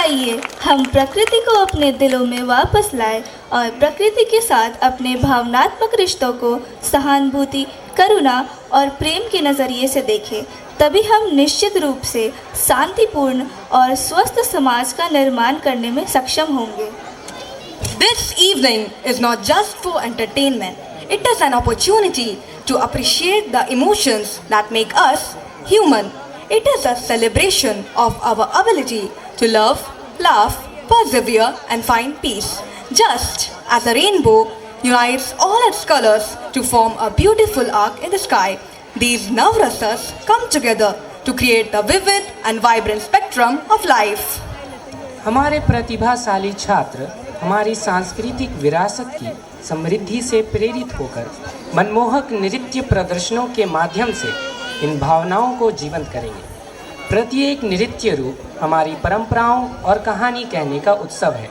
आइए हम प्रकृति को अपने दिलों में वापस लाएं और प्रकृति के साथ अपने भावनात्मक रिश्तों को सहानुभूति, करुणा और प्रेम के नज़रिए से देखें। तभी हम निश्चित रूप से शांतिपूर्ण और स्वस्थ समाज का निर्माण करने में सक्षम होंगे। This evening is not just for entertainment. It is an opportunity to appreciate the emotions that make us human. It is a celebration of our ability to love, laugh, persevere and find peace. Just as a rainbow unites all its colors to form a beautiful arc in the sky, these Navrasas come together to create the vivid and vibrant spectrum of life. हमारे प्रतिभाशाली छात्र हमारी सांस्कृतिक विरासत की समृद्धि से प्रेरित होकर मनमोहक नृत्य प्रदर्शनों के माध्यम से इन भावनाओं को जीवंत करेंगे। प्रत्येक नृत्य रूप हमारी परंपराओं और कहानी कहने का उत्सव है,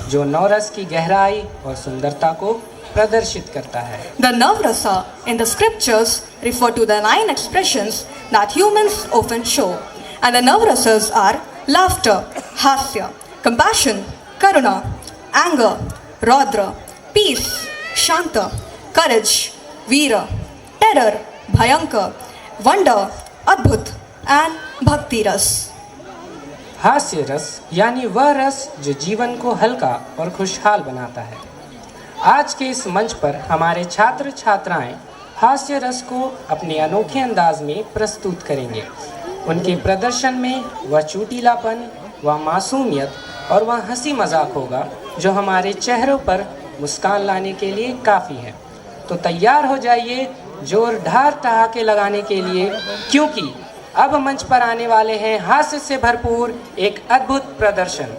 जो नवरस की गहराई और सुंदरता को प्रदर्शित करता है। The Navrasa in the scriptures refer to the 9 expressions that humans often show, and the Navrasas are laughter, hasya, compassion, karuna, anger, raudra, peace, shanta, courage, veera, terror, bhayankar, wonder, adbhut and bhakti रस। हास्य रस यानी वह रस जो जीवन को हल्का और खुशहाल बनाता है। आज के इस मंच पर हमारे छात्र छात्राएं हास्य रस को अपने अनोखे अंदाज में प्रस्तुत करेंगे। उनके प्रदर्शन में वह चुटीलापन, वह मासूमियत और वह हंसी मजाक होगा जो हमारे चेहरों पर मुस्कान लाने के लिए काफ़ी है। तो तैयार हो जाइए जोरदार ठहाके लगाने के लिए, क्योंकि अब मंच पर आने वाले हैं हास्य से भरपूर एक अद्भुत प्रदर्शन।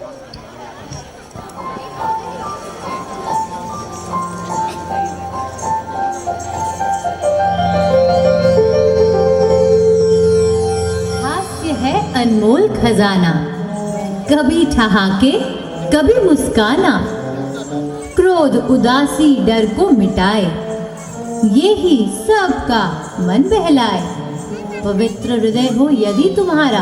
हास्य है अनमोल खजाना, कभी ठहाके कभी मुस्काना, क्रोध उदासी डर को मिटाए, ये ही सबका मन बहलाए। पवित्र हृदय हो यदि तुम्हारा,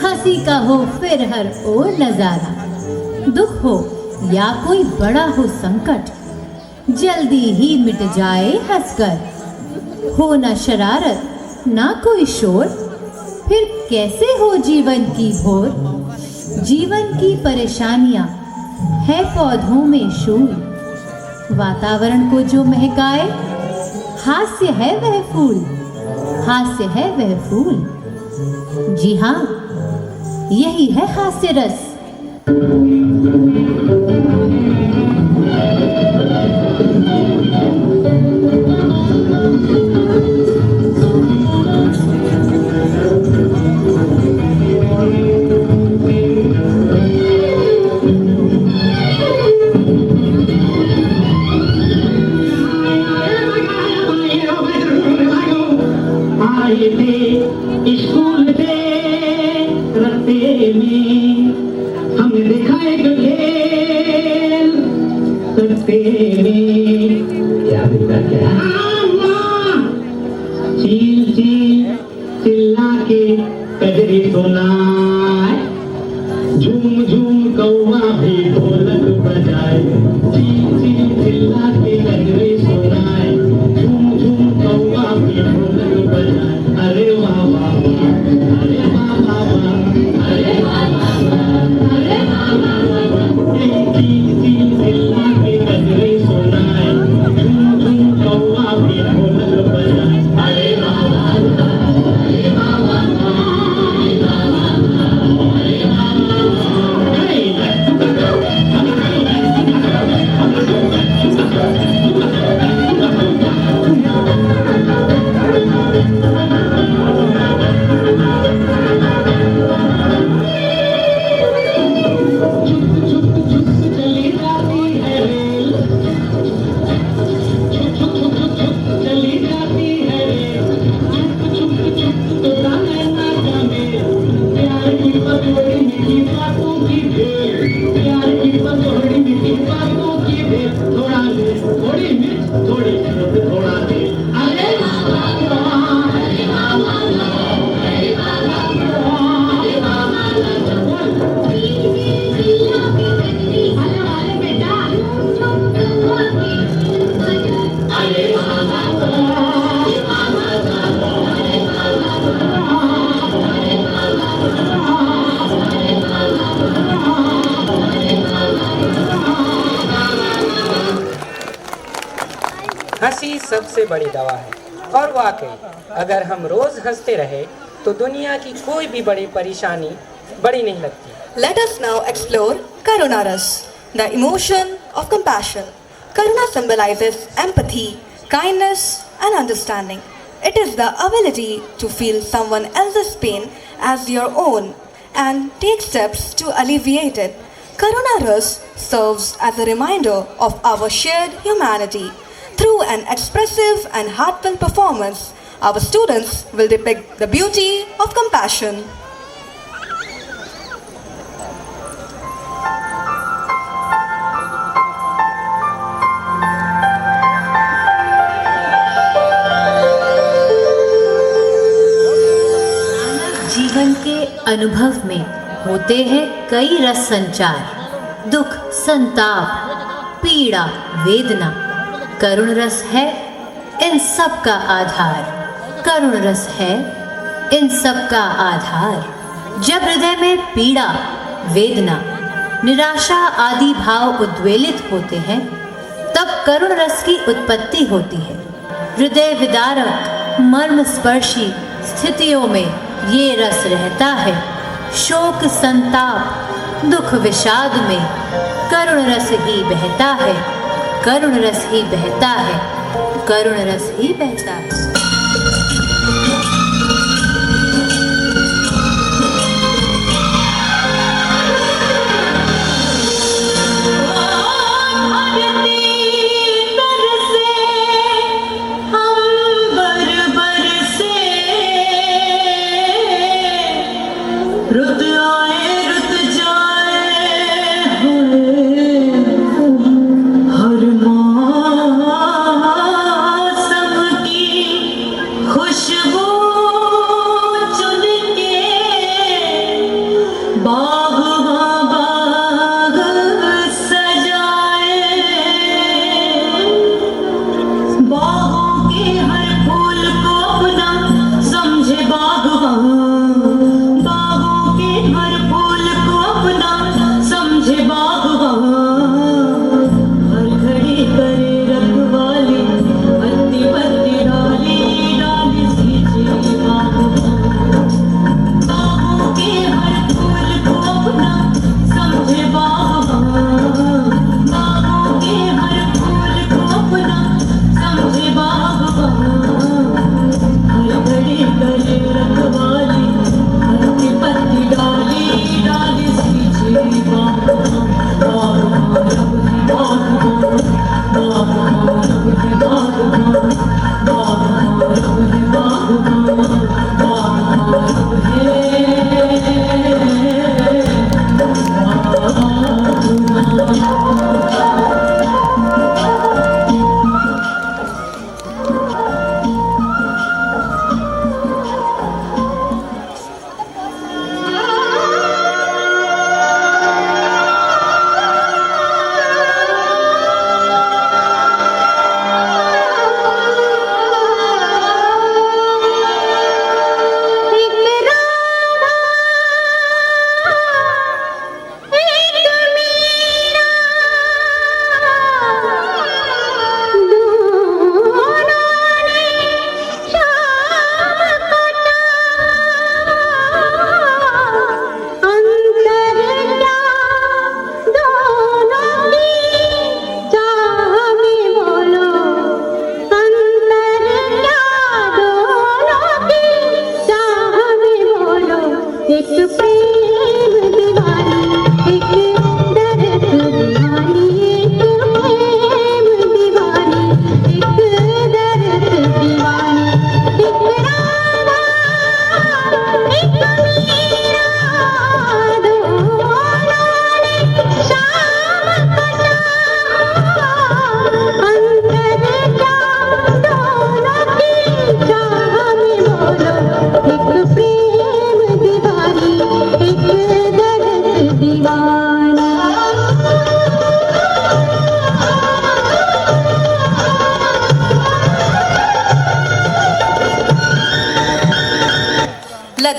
हंसी का हो फिर हर ओर नजारा। दुख हो या कोई बड़ा हो संकट, जल्दी ही मिट जाए हंसकर। हो ना शरारत ना कोई शोर, फिर कैसे हो जीवन की भोर। जीवन की परेशानियां है पौधों में शूल, वातावरण को जो महकाए, हास्य है वह फूल, हास्य है वह फूल। जी हाँ, यही है हास्य रस। स्कूल दे रस्ते में हमने देखा एक खेल, रस्ते में क्या देखा क्या चील चील चिल्ला के कजरी सुनाए, झूम झूम कौवा भी ढोलक बजाए। चील चील चिल्ला के कजरी सुनाए, झूम झूम कौवा भी ढोलक बजाए। अरे वाह वाह वाह, अरे वाह वाह वाह, अरे वाह वाह वाह, अरे वाह वाह वाह। चील चील चिल्ला के कजरी सुनाए, झूम झूम कौवा भी ढोलक बजाए। अरे वाह वाह वाह, अरे वाह वाह वाह, अरे वाह वाह वाह। हंसी सबसे बड़ी दवा है और वाकई अगर हम रोज हंसते रहे तो दुनिया की कोई भी बड़ी परेशानी बड़ी नहीं लगती। Let us now explore Karuna Ras, the emotion of compassion. Karuna symbolizes empathy, kindness, and understanding. It is the ability to feel someone else's pain as your own and take steps to alleviate it. Karuna Ras serves as a reminder of our shared humanity. Through an expressive and heartfelt performance, our students will depict the beauty of compassion. जीवन के अनुभव में होते हैं कई रस संचार, दुख, संताप, पीड़ा, वेदना। करुण रस है इन सब का आधार, करुण रस है इन सब का आधार। जब हृदय में पीड़ा, वेदना, निराशा आदि भाव उद्वेलित होते हैं, तब करुण रस की उत्पत्ति होती है। हृदय विदारक, मर्म स्पर्शी स्थितियों में ये रस रहता है। शोक, संताप, दुख, विषाद में करुण रस ही बहता है, करुण रस ही बहता है, करुण रस ही बहता है। हर मौसम की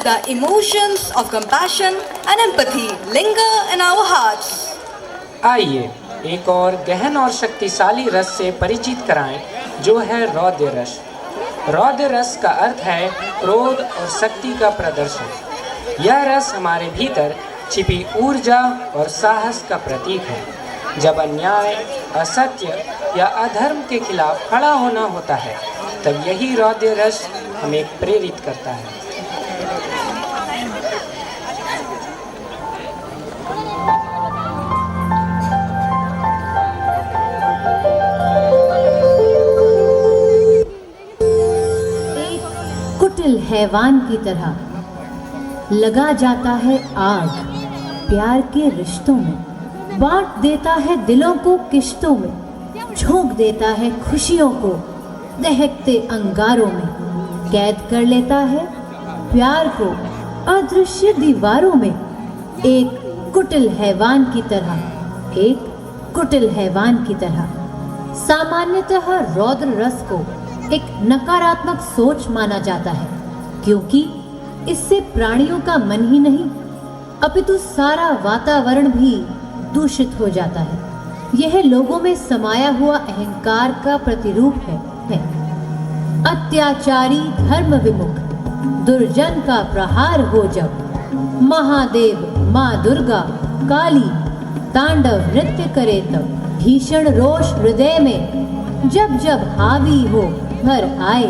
the emotions of compassion and empathy linger in our hearts. आइए एक और गहन और शक्तिशाली रस से परिचित कराएं, जो है रौद्र रस। रौद्र रस का अर्थ है क्रोध और शक्ति का प्रदर्शन। यह रस हमारे भीतर छिपी ऊर्जा और साहस का प्रतीक है। जब अन्याय, असत्य या अधर्म के खिलाफ खड़ा होना होता है, तब यही रौद्र रस हमें प्रेरित करता है। एक कुटिल हैवान की तरह लगा जाता है आग प्यार के रिश्तों में, बांट देता है दिलों को किश्तों में, झोंक देता है खुशियों को दहकते अंगारों में, कैद कर लेता है प्यार को अदृश्य दीवारों में। एक कुटिल हैवान की तरह, एक कुटिल हैवान की तरह। सामान्यतः रौद्र रस को एक नकारात्मक सोच माना जाता है, क्योंकि इससे प्राणियों का मन ही नहीं अपितु सारा वातावरण भी दूषित हो जाता है। यह लोगों में समाया हुआ अहंकार का प्रतिरूप है। अत्याचारी धर्म विमुख दुर्जन का प्रहार हो जब, महादेव माँ दुर्गा काली तांडव नृत्य करे तब, भीषण रोष हृदय में जब जब हावी हो भर आए,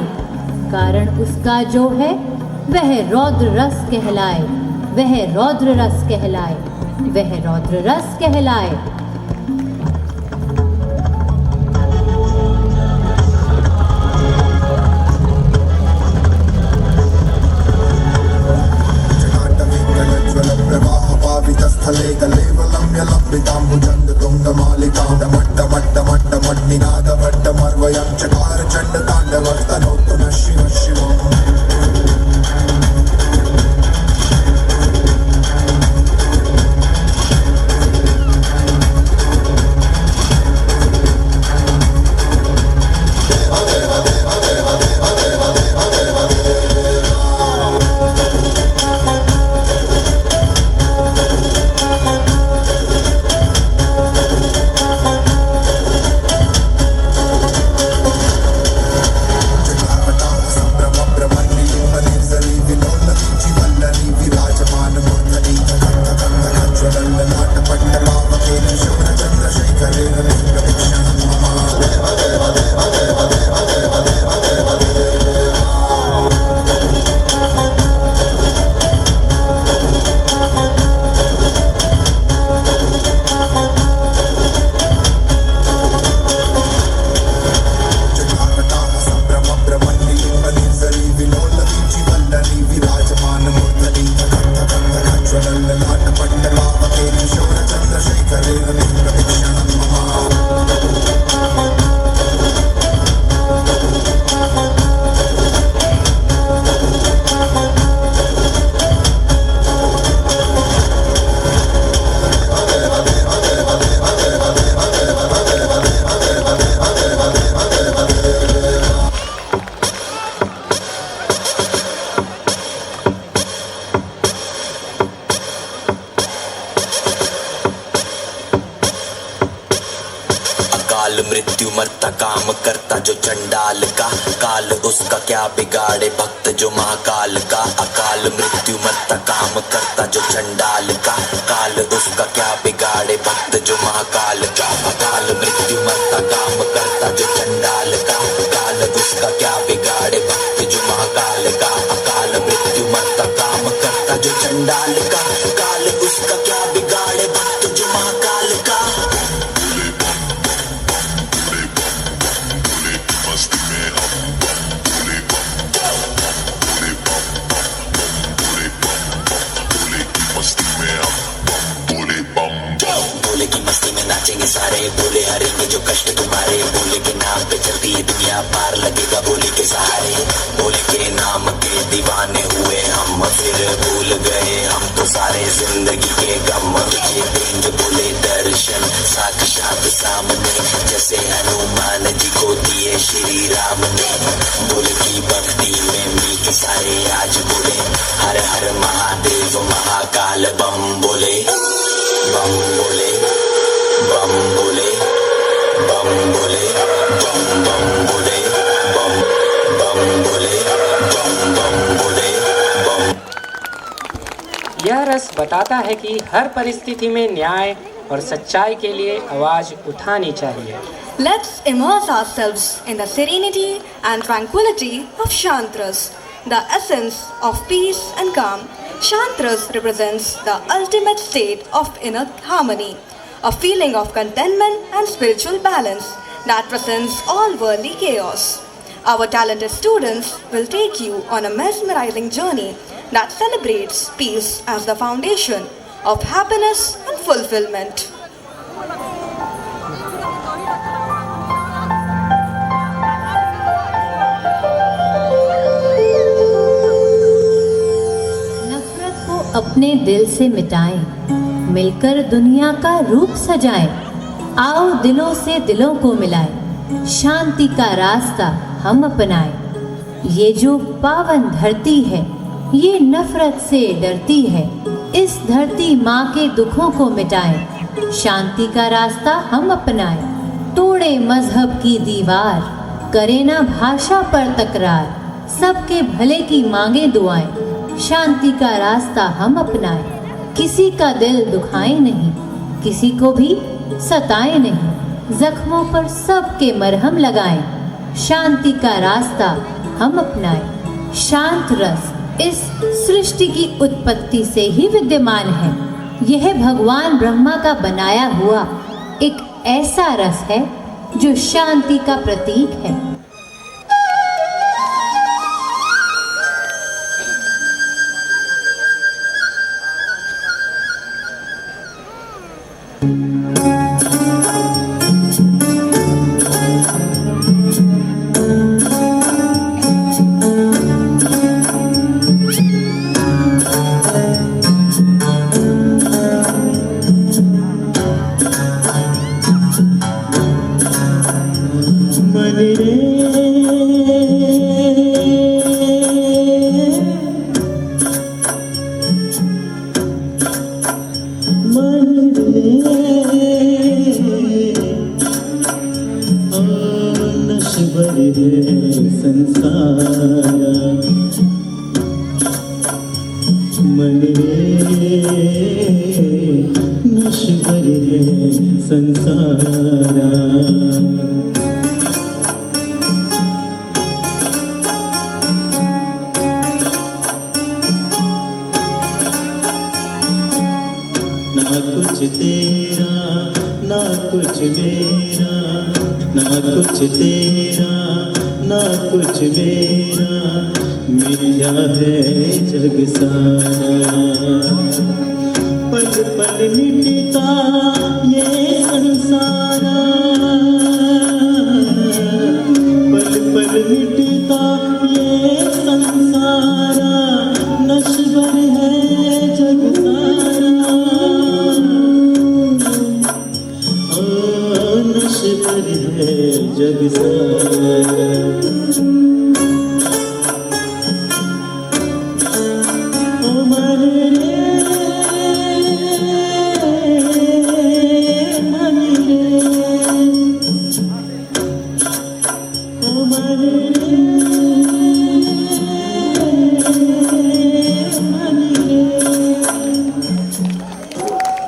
कारण उसका जो है वह रौद्र रस कहलाए, वह रौद्र रस कहलाए, वह रौद्र रस कहलाए। स्थले कलेवलं यलम्बिताम्बुजङ्ग तुङ्गमालिकां डमट्टमट्टमट्टमट्निनादवट्टमर्वयं चकार चण्डताण्डवस्तनोत्तु नः शिवः शिवम्। काल मृत्यु मरता काम करता जो चंडाल का, काल उसका क्या बिगाड़े भक्त जो महाकाल का। अकाल मृत्यु मरता काम करता जो चंडाल का, काल उसका क्या बिगाड़े भक्त जो महाकाल का। अकाल मृत्यु मरता काम करता जो चंडाल का, काल उसका क्या बिगाड़े भक्त जो महाकाल का। अकाल मृत्यु मरता काम करता जो चंडाल का, काल उसका क्या बिगाड़े भक्त जो महाकाल का। बोले की मस्ती में नाचेंगे सारे, बोले हरेंगे जो कष्ट तुम्हारे, बोले के नाम पे चलती है दुनिया पार लगेगा बोले के सहारे। बोले के नाम के दीवाने हुए हम, फिर भूल गए हम तो सारे जिंदगी के गम। तुझे देंगे बोले दर्शन साक्षात सामने, जैसे हनुमान जी को दिए श्री राम ने। बोले की भक्ति में मीठी सारे आज बोले हर हर महादेव महाकाल बम बोले बम बोले बम बोले बम बोले बम बम बोले बम बम बोले बम बम बोले बम। यह रस बताता है कि हर परिस्थिति में न्याय और सच्चाई के लिए आवाज उठानी चाहिए। Let's immerse ourselves in the serenity and tranquility of Shantras, the essence of peace and calm. Shantras represents the ultimate state of inner harmony, a feeling of contentment and spiritual balance that transcends all worldly chaos. Our talented students will take you on a mesmerizing journey that celebrates peace as the foundation of happiness and fulfillment. नफरत को अपने दिल से मिटाएं, मिलकर दुनिया का रूप सजाएं। आओ दिलों से दिलों को मिलाएं, शांति का रास्ता हम अपनाएं। ये जो पावन धरती है ये नफरत से डरती है, इस धरती माँ के दुखों को मिटाएं, शांति का रास्ता हम अपनाएं। तोड़े मजहब की दीवार, करे ना भाषा पर तकरार, सबके भले की मांगे दुआएं, शांति का रास्ता हम अपनाएं। किसी का दिल दुखाए नहीं, किसी को भी सताए नहीं, जख्मों पर सबके मरहम लगाएं, शांति का रास्ता हम अपनाएं। शांत रस इस सृष्टि की उत्पत्ति से ही विद्यमान है। यह भगवान ब्रह्मा का बनाया हुआ एक ऐसा रस है जो शांति का प्रतीक है।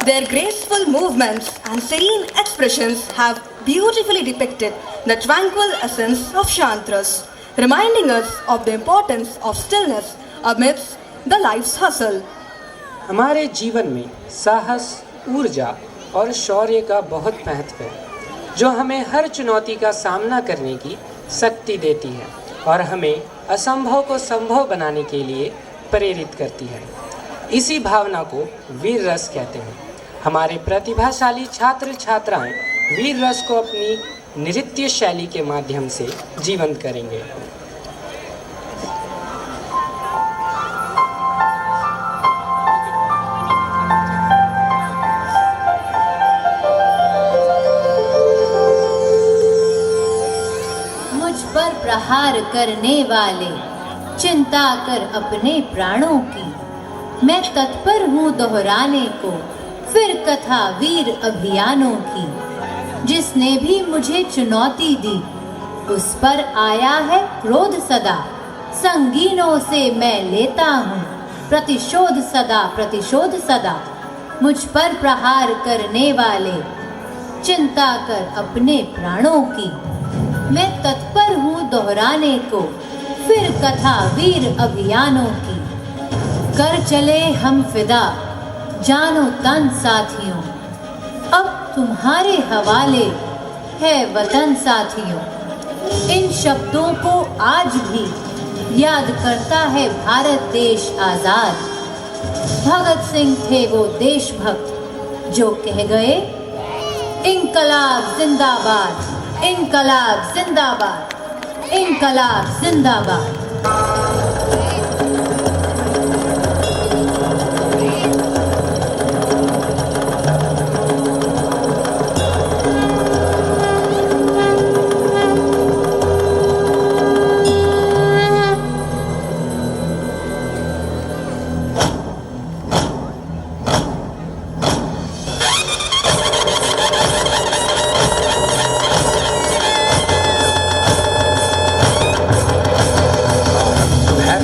Their graceful movements and serene expressions have beautifully depicted the tranquil essence of Shantras, reminding us of the importance of stillness amidst the life's hustle. हमारे जीवन में साहस, ऊर्जा और शौर्य का बहुत महत्व है, जो हमें हर चुनौती का सामना करने की शक्ति देती है और हमें असंभव को संभव बनाने के लिए प्रेरित करती है। इसी भावना को वीर रस कहते हैं। हमारे प्रतिभाशाली छात्र छात्राएं वीर रस को अपनी नृत्य शैली के माध्यम से जीवंत करेंगे। मुझ पर प्रहार करने वाले चिंता कर अपने प्राणों की। मैं तत्पर हूँ दोहराने को फिर कथा वीर अभियानों की। जिसने भी मुझे चुनौती दी उस पर आया है क्रोध सदा। संगीनों से मैं लेता हूँ प्रतिशोध सदा। मुझ पर प्रहार करने वाले चिंता कर अपने प्राणों की। मैं तत्पर हूँ दोहराने को फिर कथा वीर अभियानों की। कर चले हम फिदा जानो तन साथियों, अब तुम्हारे हवाले है वतन साथियों। इन शब्दों को आज भी याद करता है भारत देश आजाद। भगत सिंह थे वो देशभक्त जो कह गए इंकलाब जिंदाबाद, इंकलाब जिंदाबाद, इंकलाब जिंदाबाद।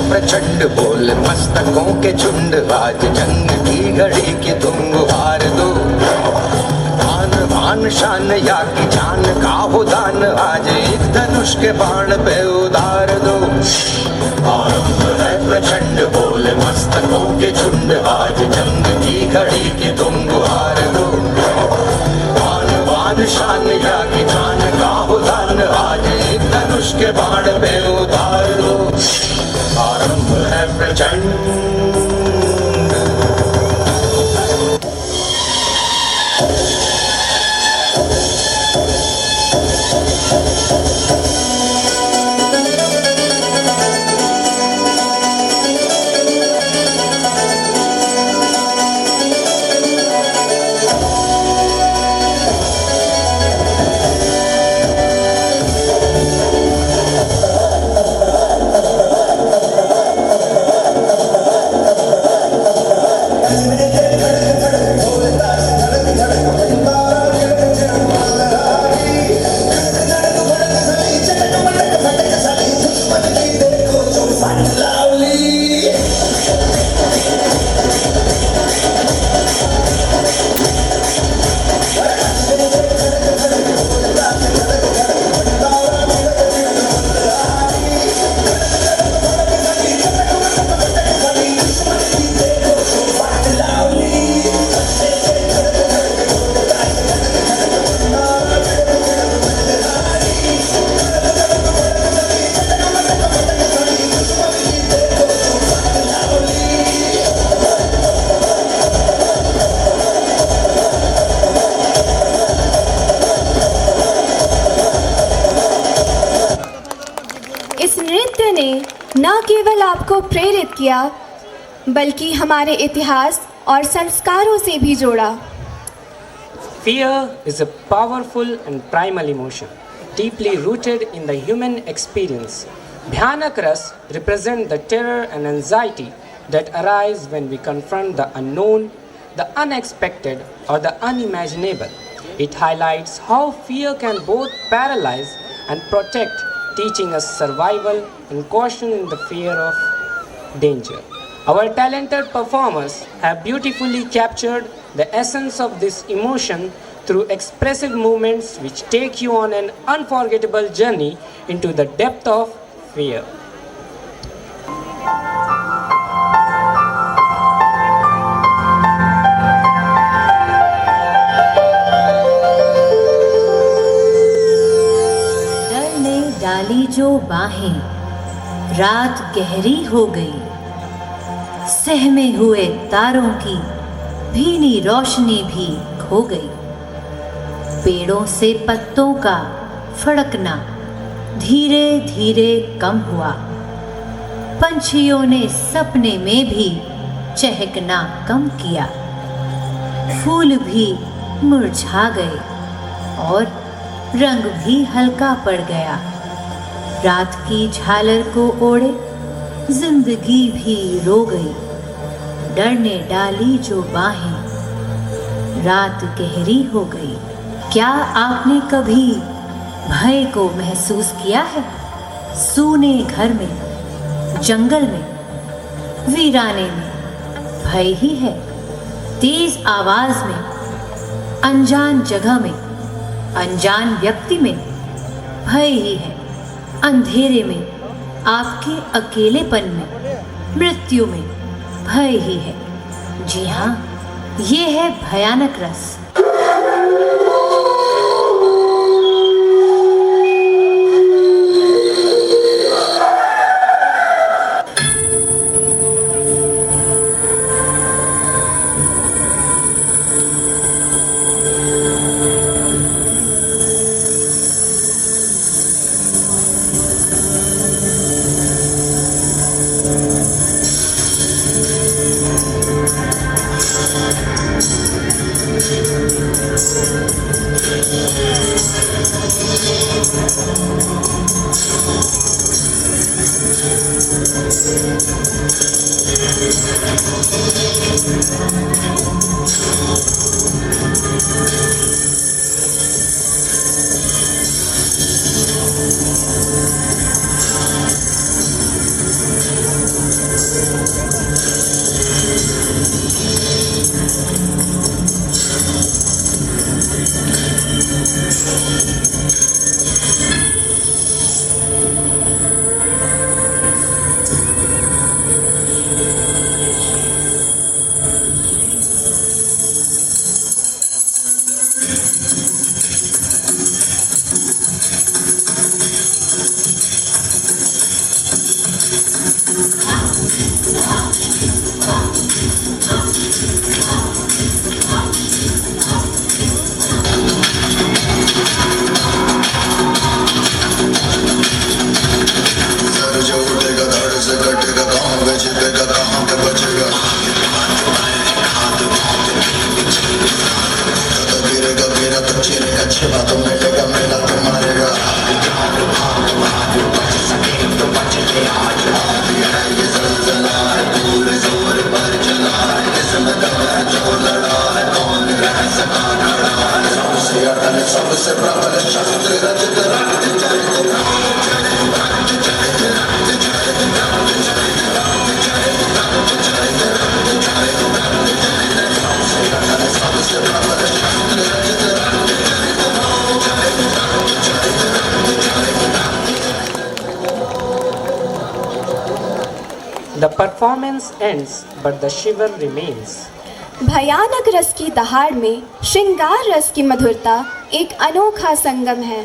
प्रचंड बोल मस्तकों के झुंड, आज जंग की घड़ी की तुम गुहार दो। आन बान शान या की जान का हो दान, आज एक धनुष के बाण पे उतार दो। आरंभ है प्रचंड बोल मस्तकों के झुंड, आज जंग की घड़ी की तुम गुहार दो। आन बान शान या की जान का हो दान, आज एक धनुष के बाण पे उतार दो। आरंभ है प्रचंड। न केवल आपको प्रेरित किया बल्कि हमारे इतिहास और संस्कारों से भी जोड़ा। Fear is a powerful and primal emotion, deeply rooted in the human experience. Bhyanak Ras represent the terror and anxiety that arise when we confront the unknown, the unexpected, or the unimaginable. It highlights how fear can both paralyze and protect, teaching us survival and caution in the fear of danger. Our talented performers have beautifully captured the essence of this emotion through expressive movements which take you on an unforgettable journey into the depth of fear. डर ने डाली जो बाहें, रात गहरी हो गई। सहमे हुए तारों की भीनी रोशनी भी खो गई। पेड़ों से पत्तों का फड़कना धीरे धीरे कम हुआ। पंछियों ने सपने में भी चहकना कम किया। फूल भी मुरझा गए और रंग भी हल्का पड़ गया। रात की झालर को ओढ़े जिंदगी भी रो गई, डर ने डाली जो बाहें, रात गहरी हो गई। क्या आपने कभी भय को महसूस किया है? सूने घर में, जंगल में, वीराने में भय ही है। तेज आवाज में, अनजान जगह में, अनजान व्यक्ति में भय ही है। अंधेरे में, आपके अकेलेपन में, मृत्यु में भय ही है। जी हाँ, ये है भयानक रस। The performance ends, but the shiver remains. भयानक रस की दहाड़ में श्रृंगार रस की मधुरता एक अनोखा संगम है।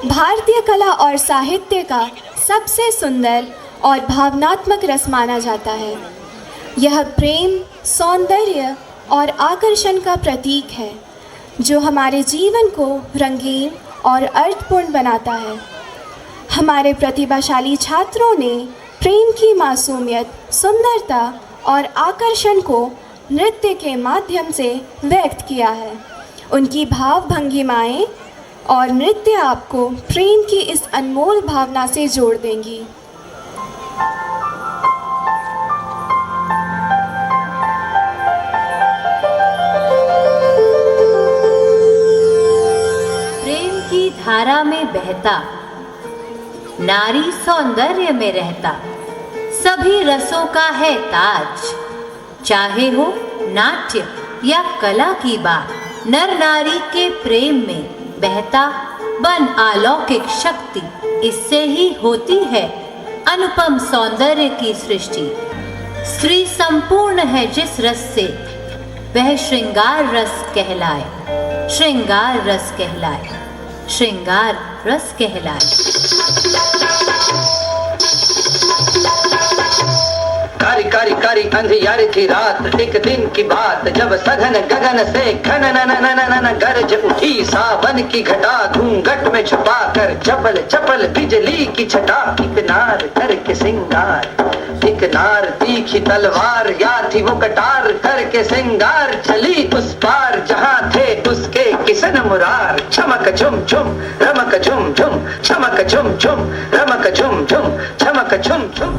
भारतीय कला और साहित्य का सबसे सुंदर और भावनात्मक रस माना जाता है। यह प्रेम, सौंदर्य और आकर्षण का प्रतीक है, जो हमारे जीवन को रंगीन और अर्थपूर्ण बनाता है। हमारे प्रतिभाशाली छात्रों ने प्रेम की मासूमियत, सुंदरता और आकर्षण को नृत्य के माध्यम से व्यक्त किया है। उनकी भाव भंगिमाएं और नृत्य आपको प्रेम की इस अनमोल भावना से जोड़ देंगी। प्रेम की धारा में बहता, नारी सौंदर्य में रहता, सभी रसों का है ताज। चाहे हो नाट्य या कला की बात, नर नारी के प्रेम में बहता बन अलौकिक शक्ति, इससे ही होती है अनुपम सौंदर्य की सृष्टि। स्त्री संपूर्ण है जिस रस से, वह श्रृंगार रस कहलाए, श्रृंगार रस कहलाए, श्रृंगार रस कहलाए। कारी कारी कारी अंधियारी थी रात, एक दिन की बात, जब सघन गगन से घन न गरज उठी सावन की घटा, घूंघट में छुपा कर चपल चपल बिजली की छटा। एक नार करके सिंगार, एक नार तीखी तलवार, या थी वो कटार करके सिंगार, चली उस पार जहाँ थे उसके किसन मुरार। चमक झुम झुम रमक झुम झुम, चमक झुम झुम रमक झुम झुम, चमक झुम झुम।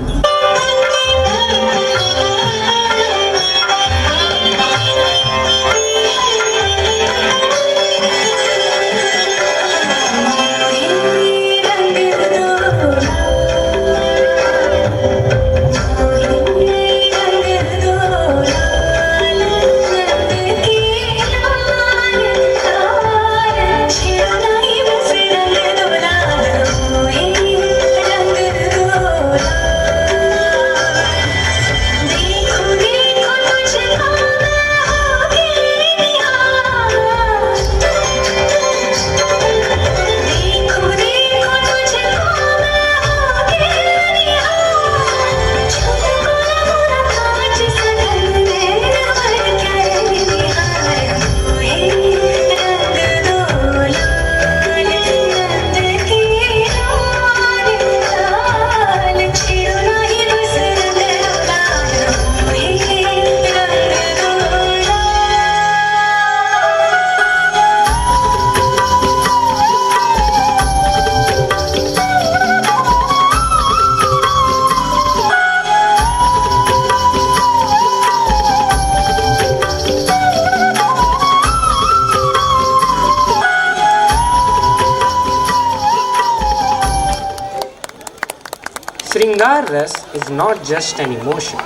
Shringar Ras is not just an emotion,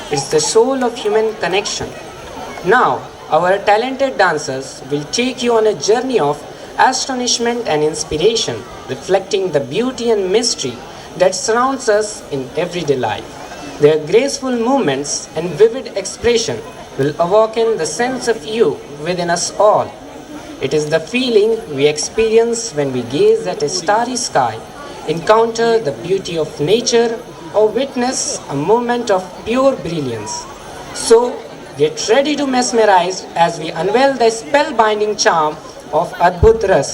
it's the soul of human connection. Now, our talented dancers will take you on a journey of astonishment and inspiration, reflecting the beauty and mystery that surrounds us in everyday life. Their graceful movements and vivid expression will awaken the sense of you within us all. It is the feeling we experience when we gaze at a starry sky, encounter the beauty of nature, or witness a moment of pure brilliance. So, get ready to mesmerize as we unveil the spellbinding charm of Adbhut Ras.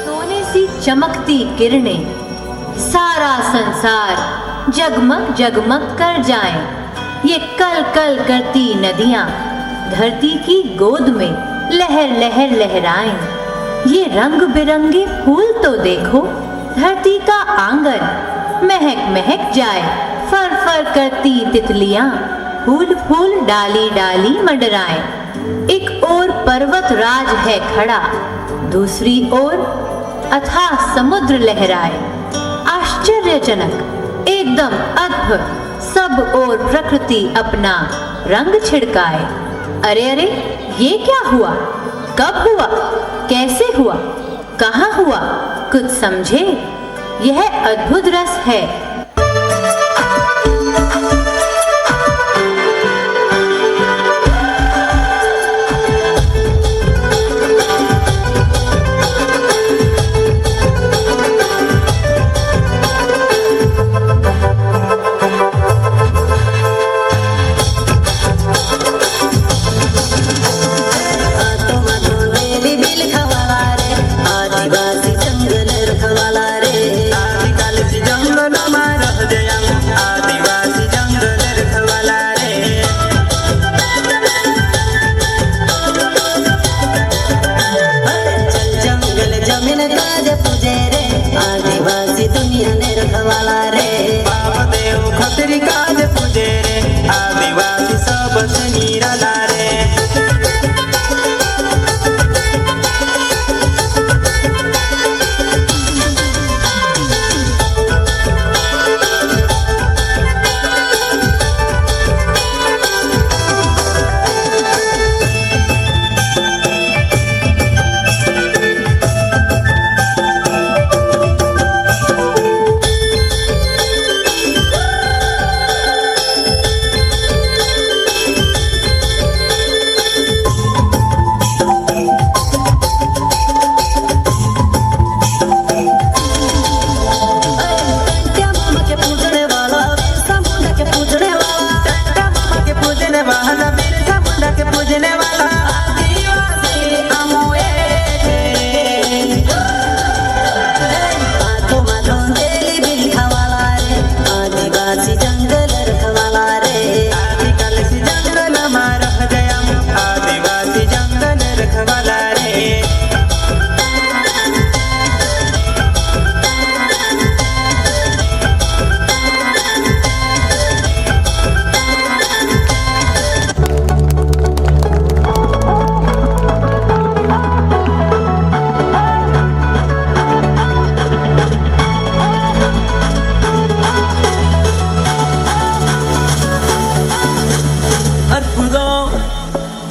सोने सी चमकती किरणें, सारा संसार जगमग जगमग कर जाए। ये कल कल करती नदियां धरती की गोद में लहर लहर लहराएं। ये रंग बिरंगे फूल तो देखो, धरती का आंगन महक महक जाए। फर फर करती तितलियां फूल फूल डाली डाली मंडराएं। एक ओर पर्वत राज है खड़ा, दूसरी ओर अथाह समुद्र लहराए। आश्चर्यजनक, एकदम अद्भुत, सब ओर प्रकृति अपना रंग छिड़काए। अरे अरे, ये क्या हुआ? कब हुआ? कैसे हुआ? कहाँ हुआ? कुछ समझे? यह अद्भुत रस है।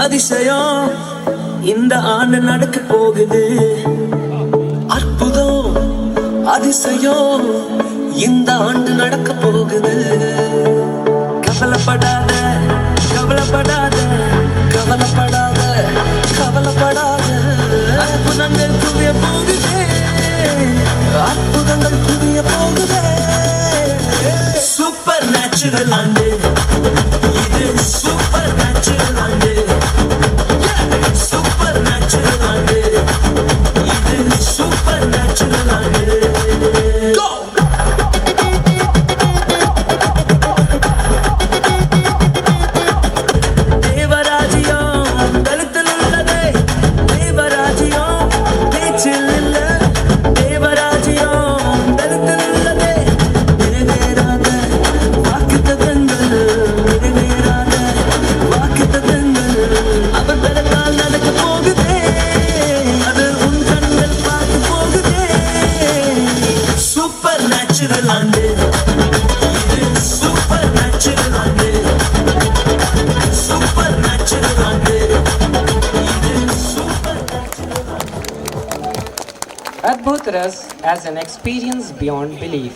அதிசயம் இந்த ஆண்டு நடக்க போகுது. அற்புதம் அதிசயம் இந்த ஆண்டு நடக்க போகுது. கவலைப்படாத கவலைப்படாத கவலைப்படாத கவலைப்படாத, அற்புதங்கள் குவிய போகுது, அற்புதங்கள் குவிய போகுது. சூப்பர் நேச்சுரல் ஆண்டு இது, சூப்பர் நேச்சுரல் ஆண்டு, சூப்பர் நேச்சுரல் ஆண்டு இது, சூப்பர் நேச்சுரல் ஆண்டு. Go! अद्भुत रस as an experience beyond belief.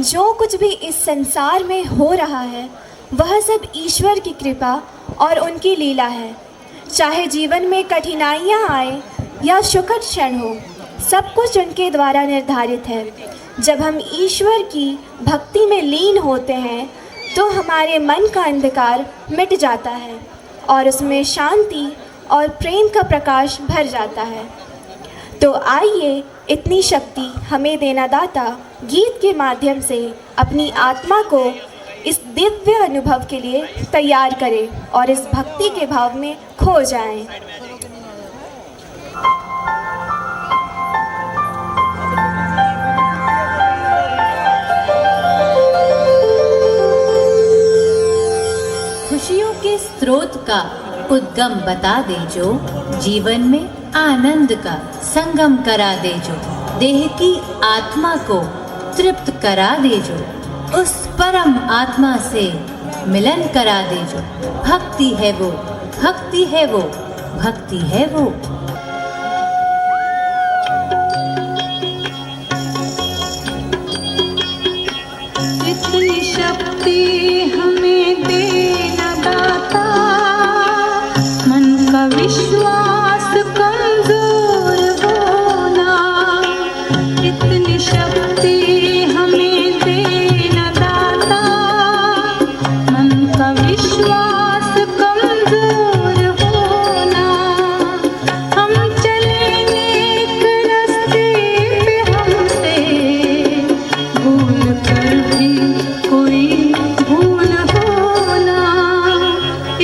जो कुछ भी इस संसार में हो रहा है वह सब ईश्वर की कृपा और उनकी लीला है। चाहे जीवन में कठिनाइयाँ आए या सुखद क्षण हो, सब कुछ उनके द्वारा निर्धारित है। जब हम ईश्वर की भक्ति में लीन होते हैं तो हमारे मन का अंधकार मिट जाता है और उसमें शांति और प्रेम का प्रकाश भर जाता है। तो आइए इतनी शक्ति हमें देना दाता गीत के माध्यम से अपनी आत्मा को इस दिव्य अनुभव के लिए तैयार करें और इस भक्ति के भाव में खो जाएं। खुशियों के स्रोत का उद्गम बता दे जो, जीवन में आनंद का संगम करा दे जो, देह की आत्मा को तृप्त करा दे जो, उस परम आत्मा से मिलन करा दे जो। भक्ति है वो, भक्ति है वो, भक्ति है वो। इतनी शक्ति हमें देना दाता, मन का विश्वास कमजोर होना। इतनी शक्ति हमें देना दाता, मन का विश्वास कमजोर होना। हम चले नेक रास्ते पे हमसे भूल कर भी कोई भूल होना।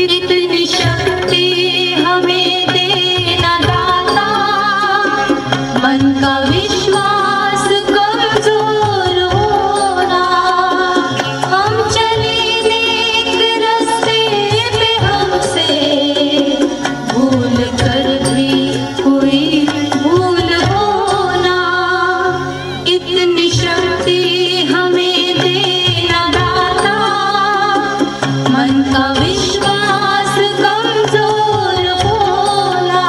इतनी शक्ति हमें देना दाता, मन का विश्वास कमजोर होना। हम चले नेक रास्ते पे हमसे भूल कर भी कोई भूल होना। इतनी शक्ति हमें देना दाता, मन का विश्वास कमजोर होना।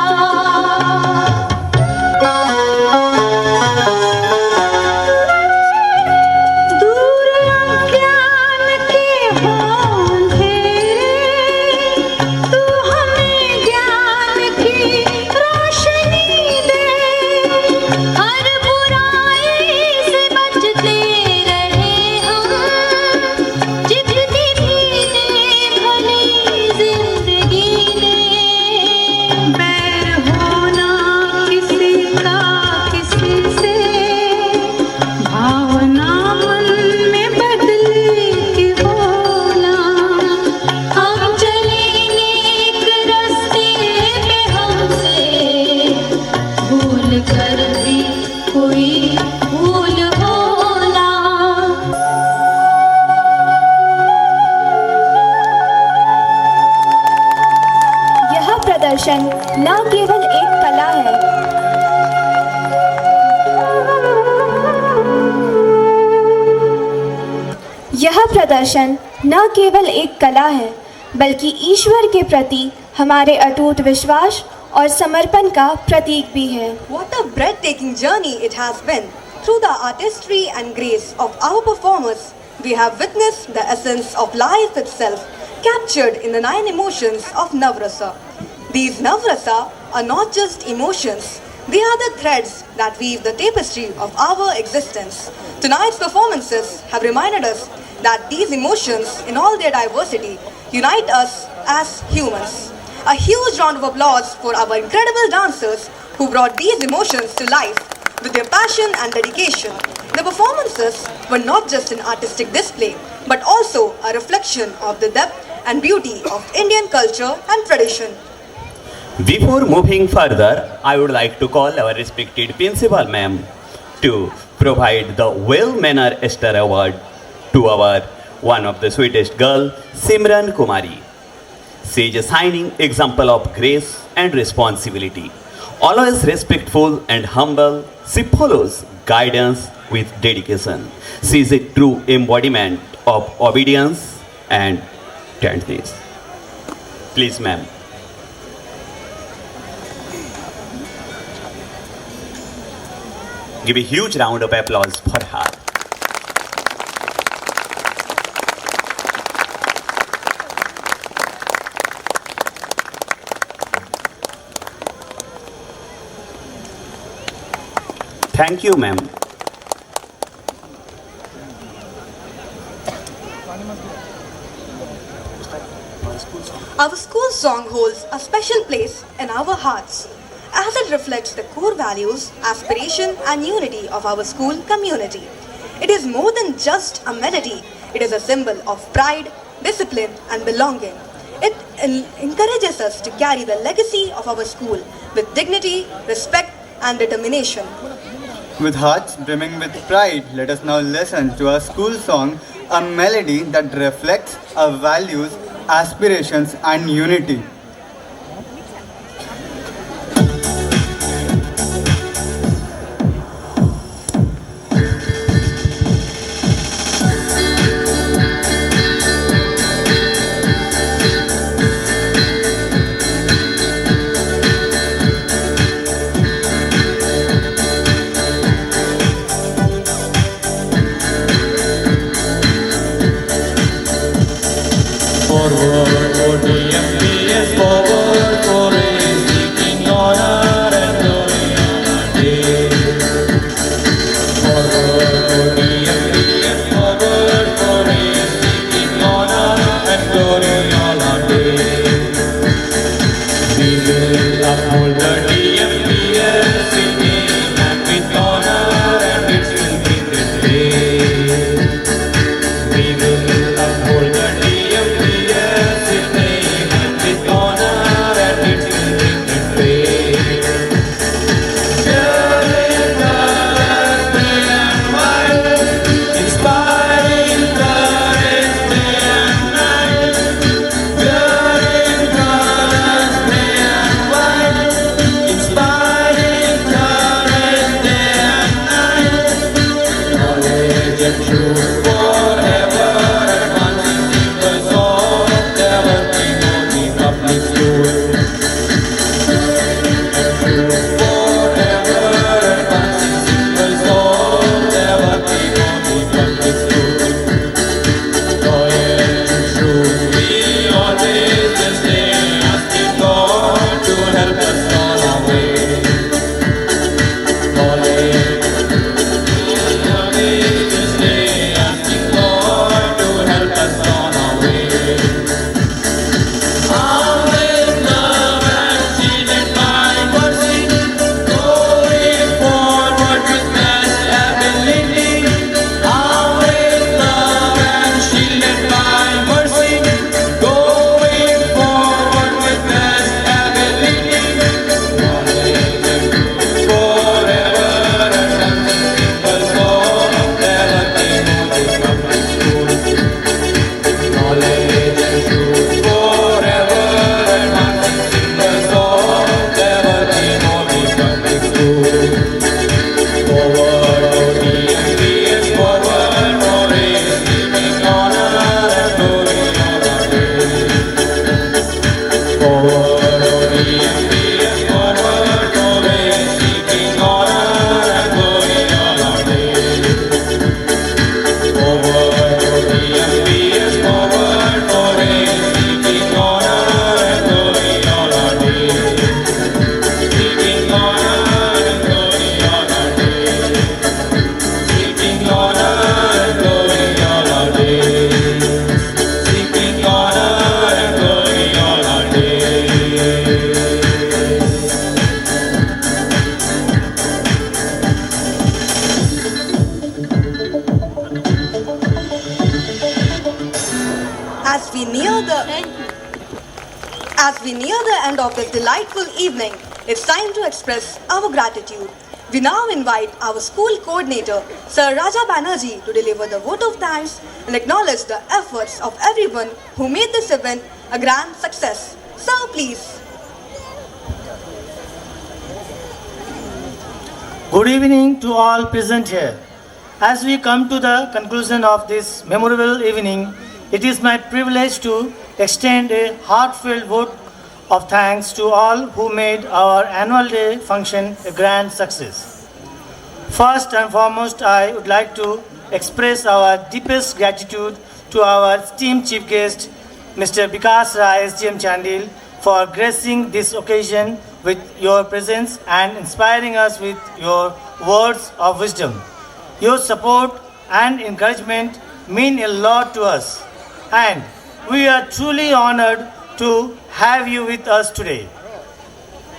दूर अज्ञान के हो अंधेरे, तू हमें ज्ञान की रोशनी दे। हर बुराई से बचते रहे हम, जिंदगी ने भली जिंदगी ने। बैर होना किसी का किसी से, भावना मन में बदले के होना। हम चले नेक रास्ते पे हमसे भूल कर भी कोई भूल होना। यह प्रदर्शन न केवल एक कला है, यह प्रदर्शन न केवल एक कला है बल्कि ईश्वर के प्रति हमारे अटूट विश्वास और समर्पण का प्रतीक भी है। What a breathtaking journey it has been. Through the artistry and grace of our performers, we have witnessed the essence of life itself, captured in the 9 emotions of Navrasa. These Navrasa are not just emotions, they are the threads that weave the tapestry of our existence. Tonight's performances have reminded us that these emotions, in all their diversity, unite us as humans. A huge round of applause for our incredible dancers who brought these emotions to life with their passion and dedication. The performances were not just an artistic display, but also a reflection of the depth and beauty of Indian culture and tradition. Before moving further, I would like to call our respected principal ma'am to provide the Well-Manner Star Award to our one of the sweetest girl, Simran Kumari. She is a shining example of grace and responsibility. Always respectful and humble, she follows guidance with dedication. She is a true embodiment of obedience and tenderness. Please, ma'am. Give a huge round of applause for her. Thank you, ma'am. Our school song holds a special place in our hearts as it reflects the core values, aspiration and unity of our school community. It is more than just a melody, it is a symbol of pride, discipline and belonging. It encourages us to carry the legacy of our school with dignity, respect and determination. With hearts brimming with pride, let us now listen to our school song, a melody that reflects our values, aspirations and unity. As we near the end of this delightful evening, it's time to express our gratitude. We now invite our school coordinator, Sir Raja Banerjee, to deliver the vote of thanks and acknowledge the efforts of everyone who made this event a grand success. Sir, please. Good evening to all present here. As we come to the conclusion of this memorable evening, it is my privilege to extend a heartfelt vote of thanks to all who made our annual day function a grand success. First and foremost, I would like to express our deepest gratitude to our esteemed chief guest, Mr. Vikas Rai, SGM Chandil, for gracing this occasion with your presence and inspiring us with your words of wisdom. Your support and encouragement mean a lot to us, and we are truly honored to have you with us today.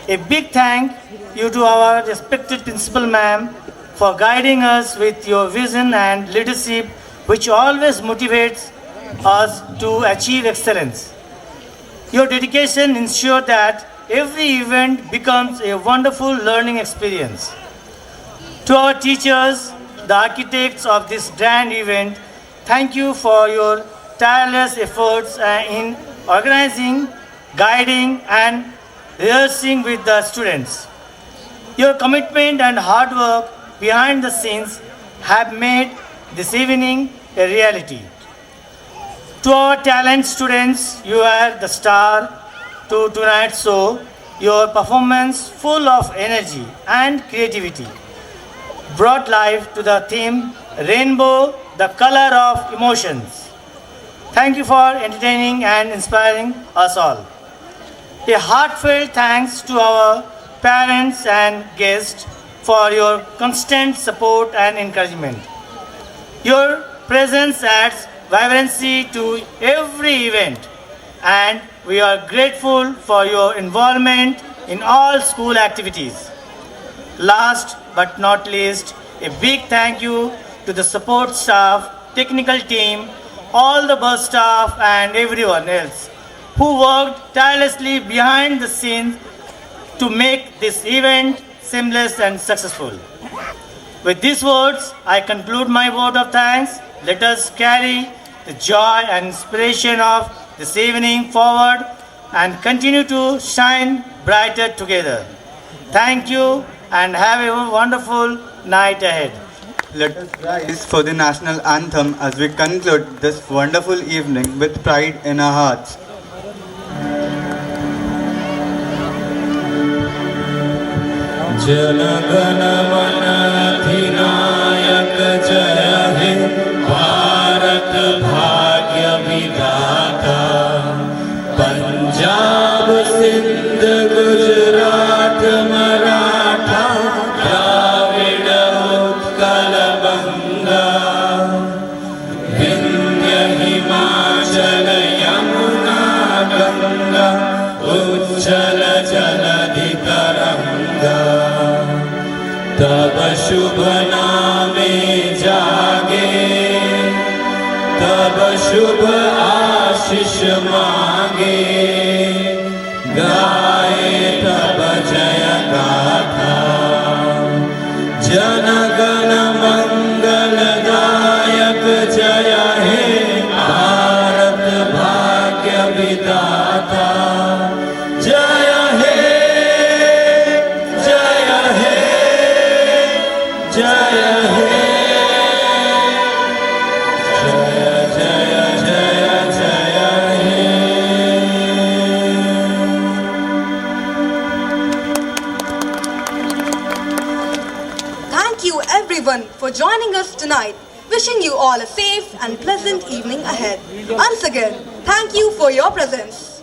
A big thank you to our respected principal ma'am for guiding us with your vision and leadership, which always motivates us to achieve excellence. Your dedication ensures that every event becomes a wonderful learning experience. To our teachers, the architects of this grand event, thank you for your tireless efforts in organizing, guiding, and rehearsing with the students. Your commitment and hard work behind the scenes have made this evening a reality. To our talent students, you are the star to tonight's show. Your performance, full of energy and creativity, brought life to the theme Rainbow, the color of emotions. Thank you for entertaining and inspiring us all. A heartfelt thanks to our parents and guests for your constant support and encouragement. Your presence adds vibrancy to every event, and we are grateful for your involvement in all school activities. Last but not least, a big thank you to the support staff, technical team, all the bus staff, and everyone else who worked tirelessly behind the scenes to make this event seamless and successful. With these words, I conclude my vote of thanks. Let us carry the joy and inspiration of this evening forward and continue to shine brighter together. Thank you and have a wonderful night ahead. Let us rise for the national anthem as we conclude this wonderful evening with pride in our hearts. Jana Gana मन अधिनायक जय हे भारत भाग्य विधाता पंजाब सिंध गुजरात मराठा द्राविड़ उत्कल बंगा विंध्य हिमाचल यमुना गंगा उज्जल जलधि तरंगा तब शुभ नामे जागे तब शुभ आशीष मांगे गाए तब जय गाथा जन गण मंगल दायक जय हे भारत भाग्य विधाता जय हे जय हे जय हे Thank you everyone for joining us tonight. Wishing you all a safe and pleasant evening ahead. Once again, thank you for your presence.